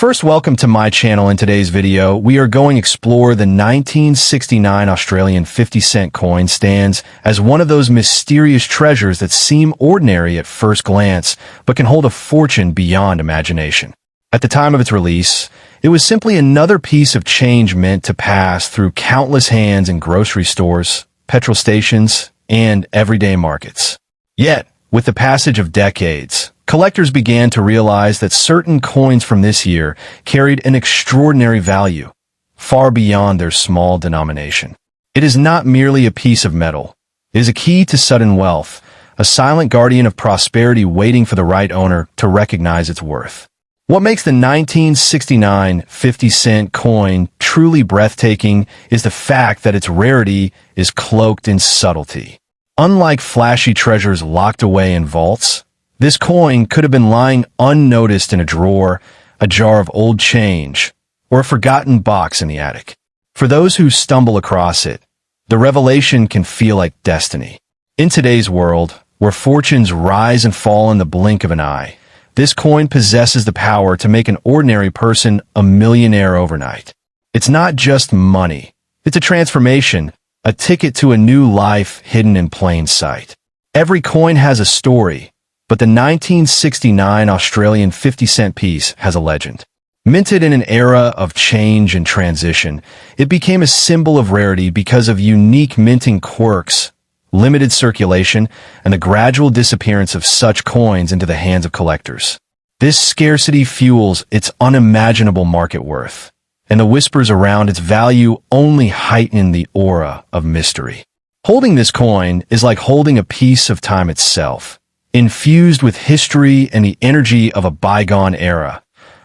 First, welcome to my channel. In today's video, we are going to explore the 1969 Australian 50-cent coin stands as one of those mysterious treasures that seem ordinary at first glance, but can hold a fortune beyond imagination. At the time of its release, it was simply another piece of change meant to pass through countless hands in grocery stores, petrol stations, and everyday markets. Yet, with the passage of decades, collectors began to realize that certain coins from this year carried an extraordinary value, far beyond their small denomination. It is not merely a piece of metal. It is a key to sudden wealth, a silent guardian of prosperity waiting for the right owner to recognize its worth. What makes the 1969 50-cent coin truly breathtaking is the fact that its rarity is cloaked in subtlety. Unlike flashy treasures locked away in vaults, this coin could have been lying unnoticed in a drawer, a jar of old change, or a forgotten box in the attic. For those who stumble across it, the revelation can feel like destiny. In today's world, where fortunes rise and fall in the blink of an eye, this coin possesses the power to make an ordinary person a millionaire overnight. It's not just money. It's a transformation, a ticket to a new life hidden in plain sight. Every coin has a story, but the 1969 Australian 50-cent piece has a legend. Minted in an era of change and transition, it became a symbol of rarity because of unique minting quirks, limited circulation, and the gradual disappearance of such coins into the hands of collectors. This scarcity fuels its unimaginable market worth, and the whispers around its value only heighten the aura of mystery. Holding this coin is like holding a piece of time itself, infused with history and the energy of a bygone era,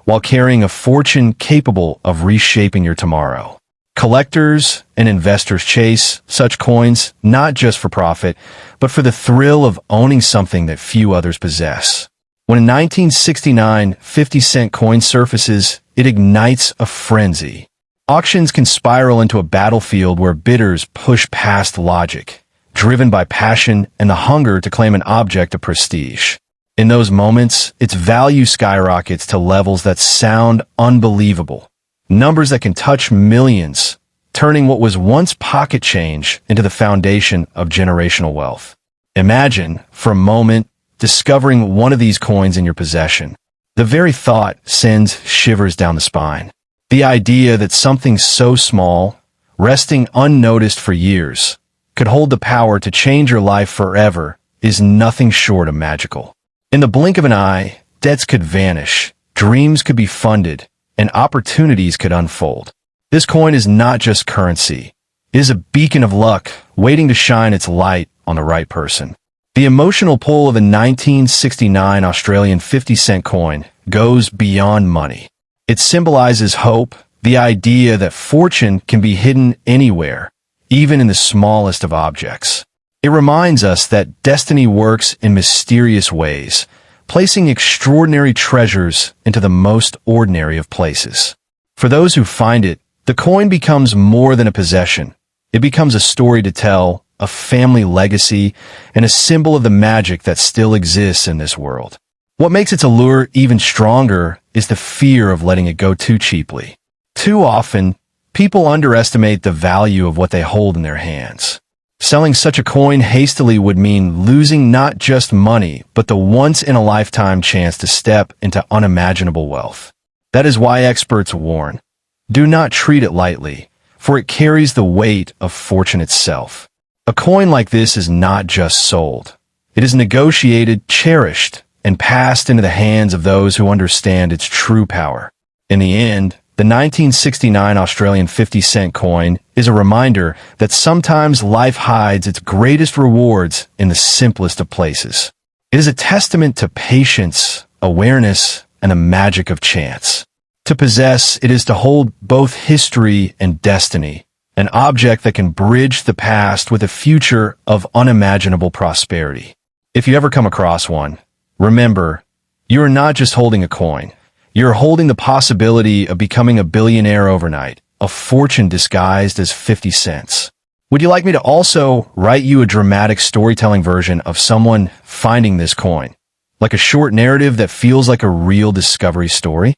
while carrying a fortune capable of reshaping your tomorrow. Collectors and investors chase such coins not just for profit, but for the thrill of owning something that few others possess. When a 1969 50-cent coin surfaces, it ignites a frenzy. Auctions can spiral into a battlefield where bidders push past logic, driven by passion and the hunger to claim an object of prestige. In those moments, its value skyrockets to levels that sound unbelievable. Numbers that can touch millions, turning what was once pocket change into the foundation of generational wealth. Imagine, for a moment, discovering one of these coins in your possession. The very thought sends shivers down the spine. The idea that something so small, resting unnoticed for years, could hold the power to change your life forever is nothing short of magical. In the blink of an eye, debts could vanish, dreams could be funded, and opportunities could unfold. This coin is not just currency. It is a beacon of luck waiting to shine its light on the right person. The emotional pull of a 1969 Australian 50-cent coin goes beyond money. It symbolizes hope, the idea that fortune can be hidden anywhere, even in the smallest of objects. It reminds us that destiny works in mysterious ways, placing extraordinary treasures into the most ordinary of places. For those who find it, the coin becomes more than a possession. It becomes a story to tell, a family legacy, and a symbol of the magic that still exists in this world. What makes its allure even stronger is the fear of letting it go too cheaply. Too often, people underestimate the value of what they hold in their hands. Selling such a coin hastily would mean losing not just money, but the once-in-a-lifetime chance to step into unimaginable wealth. That is why experts warn, do not treat it lightly, for it carries the weight of fortune itself. A coin like this is not just sold. It is negotiated, cherished, and passed into the hands of those who understand its true power. In the end, the 1969 Australian 50-cent coin is a reminder that sometimes life hides its greatest rewards in the simplest of places. It is a testament to patience, awareness, and the magic of chance. To possess, it is to hold both history and destiny, an object that can bridge the past with a future of unimaginable prosperity. If you ever come across one, remember, you are not just holding a coin. You're holding the possibility of becoming a billionaire overnight, a fortune disguised as 50 cents. Would you like me to also write you a dramatic storytelling version of someone finding this coin? Like a short narrative that feels like a real discovery story?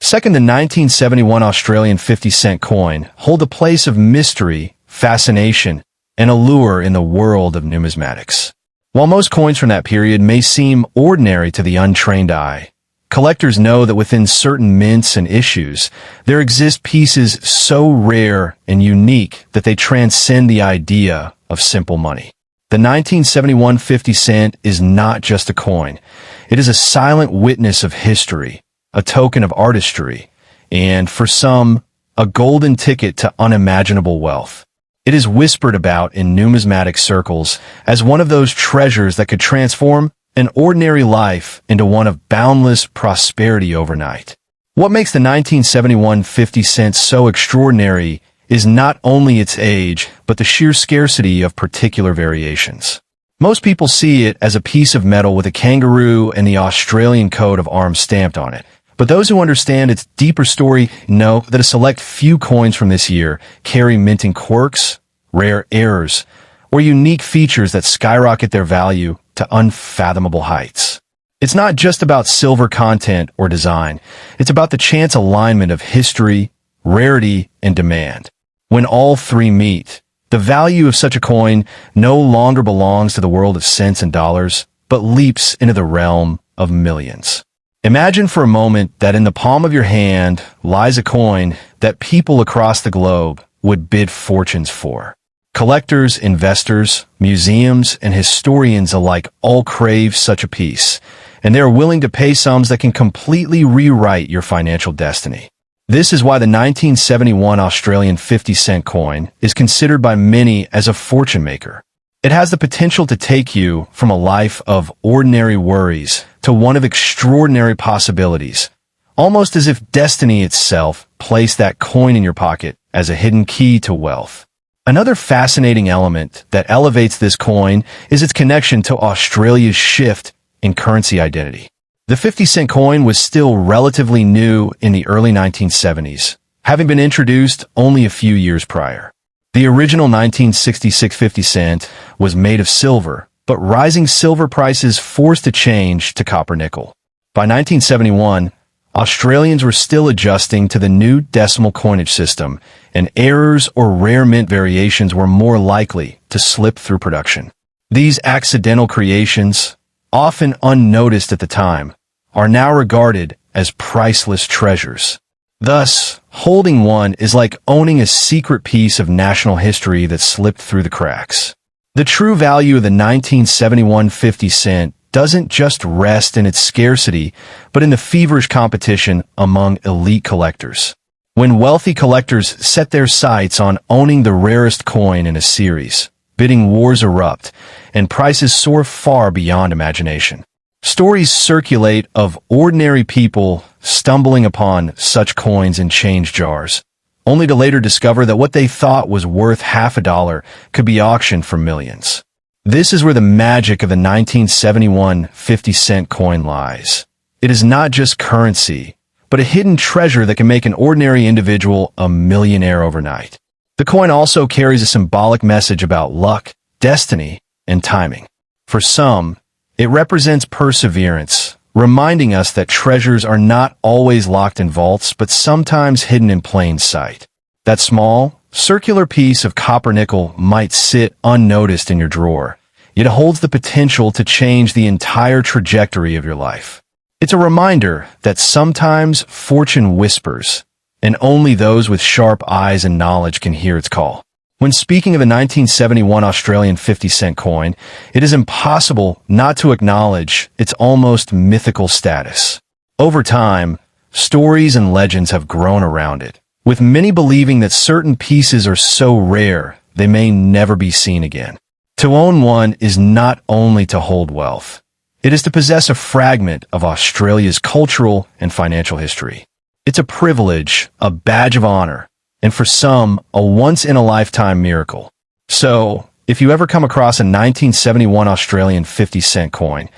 Second, the 1971 Australian 50-cent coin hold a place of mystery, fascination, and allure in the world of numismatics. While most coins from that period may seem ordinary to the untrained eye, collectors know that within certain mints and issues, there exist pieces so rare and unique that they transcend the idea of simple money. The 1971 50 cent is not just a coin. It is a silent witness of history, a token of artistry, and, for some, a golden ticket to unimaginable wealth. It is whispered about in numismatic circles as one of those treasures that could transform an ordinary life into one of boundless prosperity overnight. What makes the 1971 50 cent so extraordinary is not only its age, but the sheer scarcity of particular variations. Most people see it as a piece of metal with a kangaroo and the Australian coat of arms stamped on it. But those who understand its deeper story know that a select few coins from this year carry minting quirks, rare errors, or unique features that skyrocket their value to unfathomable heights. It's not just about silver content or design. It's about the chance alignment of history, rarity, and demand. When all three meet, the value of such a coin no longer belongs to the world of cents and dollars, but leaps into the realm of millions. Imagine for a moment that in the palm of your hand lies a coin that people across the globe would bid fortunes for. Collectors, investors, museums, and historians alike all crave such a piece, and they are willing to pay sums that can completely rewrite your financial destiny. This is why the 1971 Australian 50-cent coin is considered by many as a fortune maker. It has the potential to take you from a life of ordinary worries to one of extraordinary possibilities, almost as if destiny itself placed that coin in your pocket as a hidden key to wealth. Another fascinating element that elevates this coin is its connection to Australia's shift in currency identity. The 50-cent coin was still relatively new in the early 1970s, having been introduced only a few years prior. The original 1966 50 cent was made of silver, but rising silver prices forced a change to copper-nickel. By 1971, Australians were still adjusting to the new decimal coinage system, and errors or rare mint variations were more likely to slip through production. These accidental creations, often unnoticed at the time, are now regarded as priceless treasures. Thus, holding one is like owning a secret piece of national history that slipped through the cracks. The true value of the 1971 50 cent doesn't just rest in its scarcity, but in the feverish competition among elite collectors. When wealthy collectors set their sights on owning the rarest coin in a series, bidding wars erupt, and prices soar far beyond imagination. Stories circulate of ordinary people stumbling upon such coins in change jars, only to later discover that what they thought was worth half a dollar could be auctioned for millions. This is where the magic of the 1971 50-cent coin lies. It is not just currency, but a hidden treasure that can make an ordinary individual a millionaire overnight. The coin also carries a symbolic message about luck, destiny, and timing. For some, it represents perseverance, reminding us that treasures are not always locked in vaults, but sometimes hidden in plain sight. That small, circular piece of copper-nickel might sit unnoticed in your drawer, yet it holds the potential to change the entire trajectory of your life. It's a reminder that sometimes fortune whispers, and only those with sharp eyes and knowledge can hear its call. When speaking of the 1971 Australian 50-cent coin, it is impossible not to acknowledge its almost mythical status. Over time, stories and legends have grown around it, with many believing that certain pieces are so rare they may never be seen again. To own one is not only to hold wealth. It is to possess a fragment of Australia's cultural and financial history. It's a privilege, a badge of honor, and for some, a once-in-a-lifetime miracle. So, if you ever come across a 1971 Australian 50-cent coin,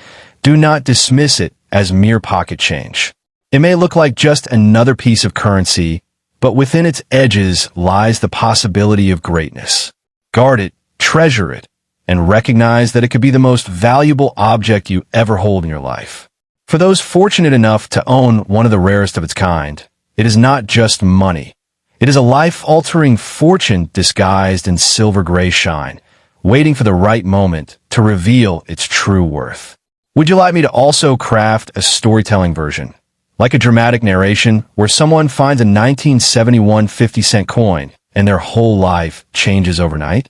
do not dismiss it as mere pocket change. It may look like just another piece of currency, but within its edges lies the possibility of greatness. Guard it, treasure it, and recognize that it could be the most valuable object you ever hold in your life. For those fortunate enough to own one of the rarest of its kind, It is not just money. It is a life-altering fortune disguised in silver gray shine, waiting for the right moment to reveal its true worth. Would you like me to also craft a storytelling version, like a dramatic narration where someone finds a 1971 50-cent coin and their whole life changes overnight?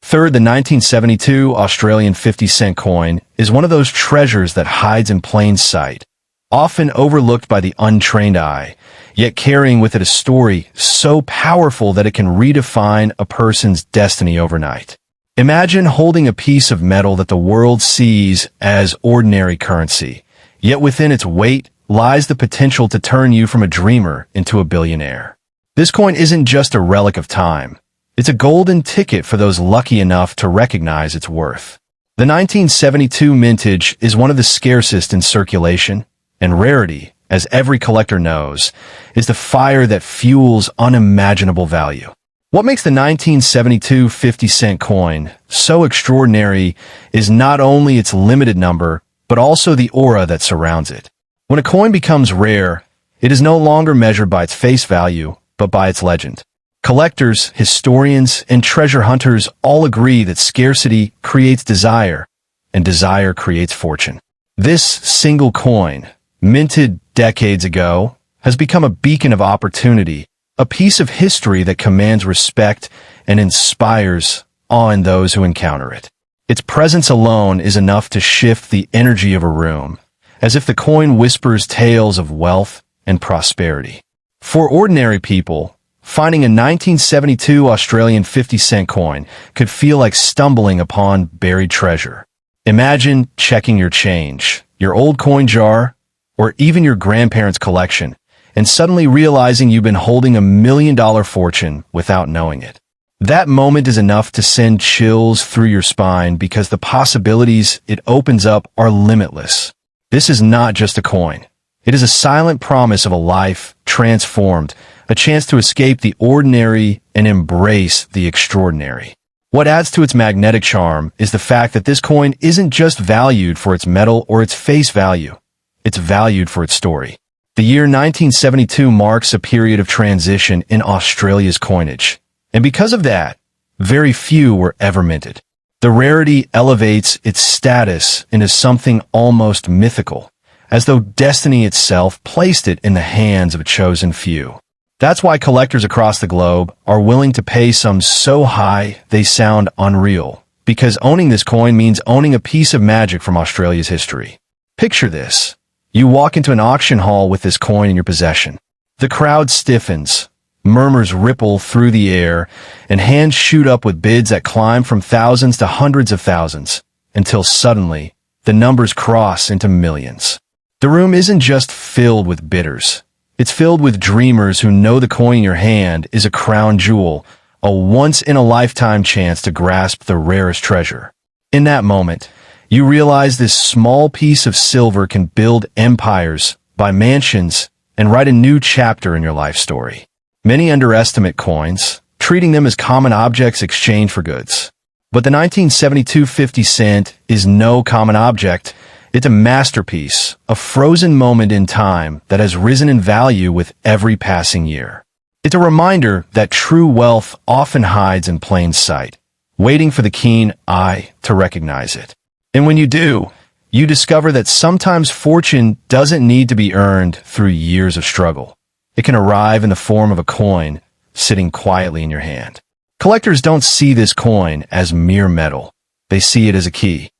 Third, the 1972 Australian 50-cent coin is one of those treasures that hides in plain sight, often overlooked by the untrained eye, yet carrying with it a story so powerful that it can redefine a person's destiny overnight. Imagine holding a piece of metal that the world sees as ordinary currency, yet within its weight lies the potential to turn you from a dreamer into a billionaire. This coin isn't just a relic of time. It's a golden ticket for those lucky enough to recognize its worth. The 1972 mintage is one of the scarcest in circulation, and rarity, as every collector knows, is the fire that fuels unimaginable value. What makes the 1972 50-cent coin so extraordinary is not only its limited number, but also the aura that surrounds it. When a coin becomes rare, it is no longer measured by its face value, but by its legend. Collectors, historians, and treasure hunters all agree that scarcity creates desire, and desire creates fortune. This single coin, minted decades ago, has become a beacon of opportunity, a piece of history that commands respect and inspires awe in those who encounter it. Its presence alone is enough to shift the energy of a room, as if the coin whispers tales of wealth and prosperity. For ordinary people, finding a 1972 Australian 50-cent coin could feel like stumbling upon buried treasure. Imagine checking your change, your old coin jar, or even your grandparents' collection, and suddenly realizing you've been holding $1 million fortune without knowing it. That moment is enough to send chills through your spine because the possibilities it opens up are limitless. This is not just a coin. It is a silent promise of a life transformed, a chance to escape the ordinary and embrace the extraordinary. What adds to its magnetic charm is the fact that this coin isn't just valued for its metal or its face value. It's valued for its story. The year 1972 marks a period of transition in Australia's coinage, and because of that, very few were ever minted. The rarity elevates its status into something almost mythical, as though destiny itself placed it in the hands of a chosen few. That's why collectors across the globe are willing to pay sums so high they sound unreal, because owning this coin means owning a piece of magic from Australia's history. Picture this. You walk into an auction hall with this coin in your possession. The crowd stiffens, murmurs ripple through the air, and hands shoot up with bids that climb from thousands to hundreds of thousands, until suddenly, the numbers cross into millions. The room isn't just filled with bidders. It's filled with dreamers who know the coin in your hand is a crown jewel, a once-in-a-lifetime chance to grasp the rarest treasure. In that moment, you realize this small piece of silver can build empires, buy mansions, and write a new chapter in your life story. Many underestimate coins, treating them as common objects exchanged for goods. But the 1972 50 cent is no common object. It's a masterpiece, a frozen moment in time that has risen in value with every passing year. It's a reminder that true wealth often hides in plain sight, waiting for the keen eye to recognize it. And when you do, you discover that sometimes fortune doesn't need to be earned through years of struggle. It can arrive in the form of a coin sitting quietly in your hand. Collectors don't see this coin as mere metal. They see it as a key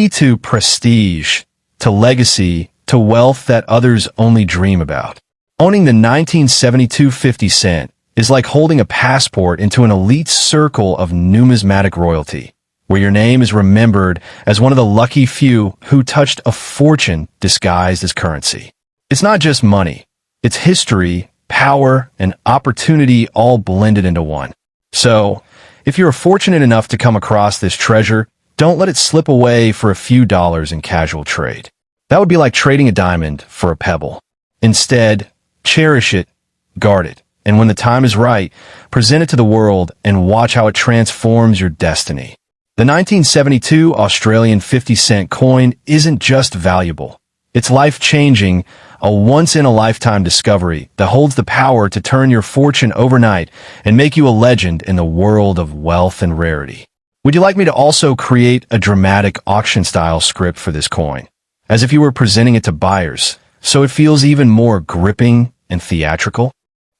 to prestige, to legacy, to wealth that others only dream about. Owning the 1972 50 cent is like holding a passport into an elite circle of numismatic royalty, where your name is remembered as one of the lucky few who touched a fortune disguised as currency. It's not just money. It's history, power, and opportunity all blended into one. So, if you're fortunate enough to come across this treasure, don't let it slip away for a few dollars in casual trade. That would be like trading a diamond for a pebble. Instead, cherish it, guard it, and when the time is right, present it to the world and watch how it transforms your destiny. The 1972 Australian 50 cent coin isn't just valuable. It's life-changing, a once-in-a-lifetime discovery that holds the power to turn your fortune overnight and make you a legend in the world of wealth and rarity. Would you like me to also create a dramatic auction-style script for this coin, as if you were presenting it to buyers, so it feels even more gripping and theatrical?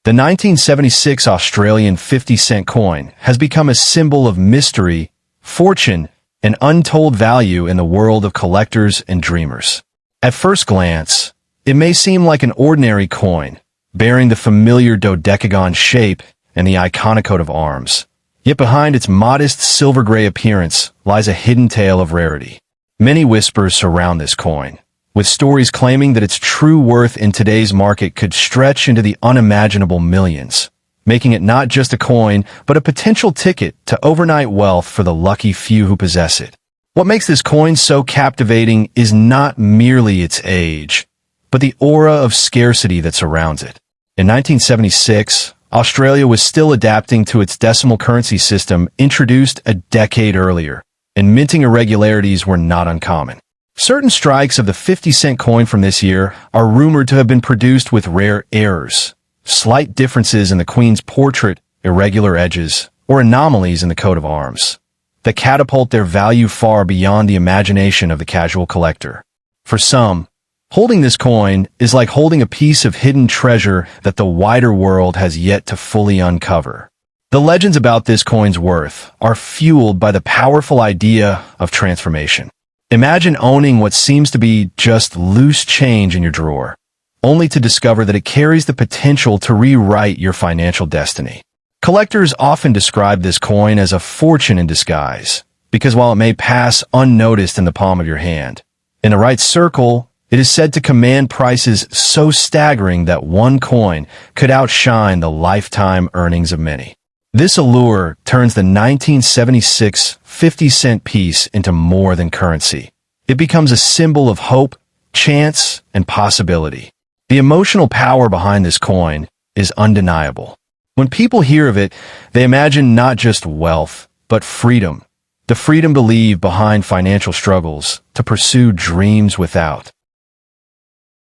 The 1976 Australian 50-cent coin has become a symbol of mystery, fortune, and untold value in the world of collectors and dreamers. At first glance, it may seem like an ordinary coin, bearing the familiar dodecagon shape and the iconic coat of arms. Yet behind its modest silver-gray appearance lies a hidden tale of rarity. Many whispers surround this coin, with stories claiming that its true worth in today's market could stretch into the unimaginable millions, making it not just a coin, but a potential ticket to overnight wealth for the lucky few who possess it. What makes this coin so captivating is not merely its age, but the aura of scarcity that surrounds it. In 1976, Australia was still adapting to its decimal currency system introduced a decade earlier, and minting irregularities were not uncommon. Certain strikes of the 50-cent coin from this year are rumored to have been produced with rare errors, slight differences in the Queen's portrait, irregular edges, or anomalies in the coat of arms that catapult their value far beyond the imagination of the casual collector. For some, holding this coin is like holding a piece of hidden treasure that the wider world has yet to fully uncover. The legends about this coin's worth are fueled by the powerful idea of transformation. Imagine owning what seems to be just loose change in your drawer, only to discover that it carries the potential to rewrite your financial destiny. Collectors often describe this coin as a fortune in disguise, because while it may pass unnoticed in the palm of your hand, in the right circle, it is said to command prices so staggering that one coin could outshine the lifetime earnings of many. This allure turns the 1976 50-cent piece into more than currency. It becomes a symbol of hope, chance, and possibility. The emotional power behind this coin is undeniable. When people hear of it, they imagine not just wealth, but freedom. The freedom to leave behind financial struggles, to pursue dreams without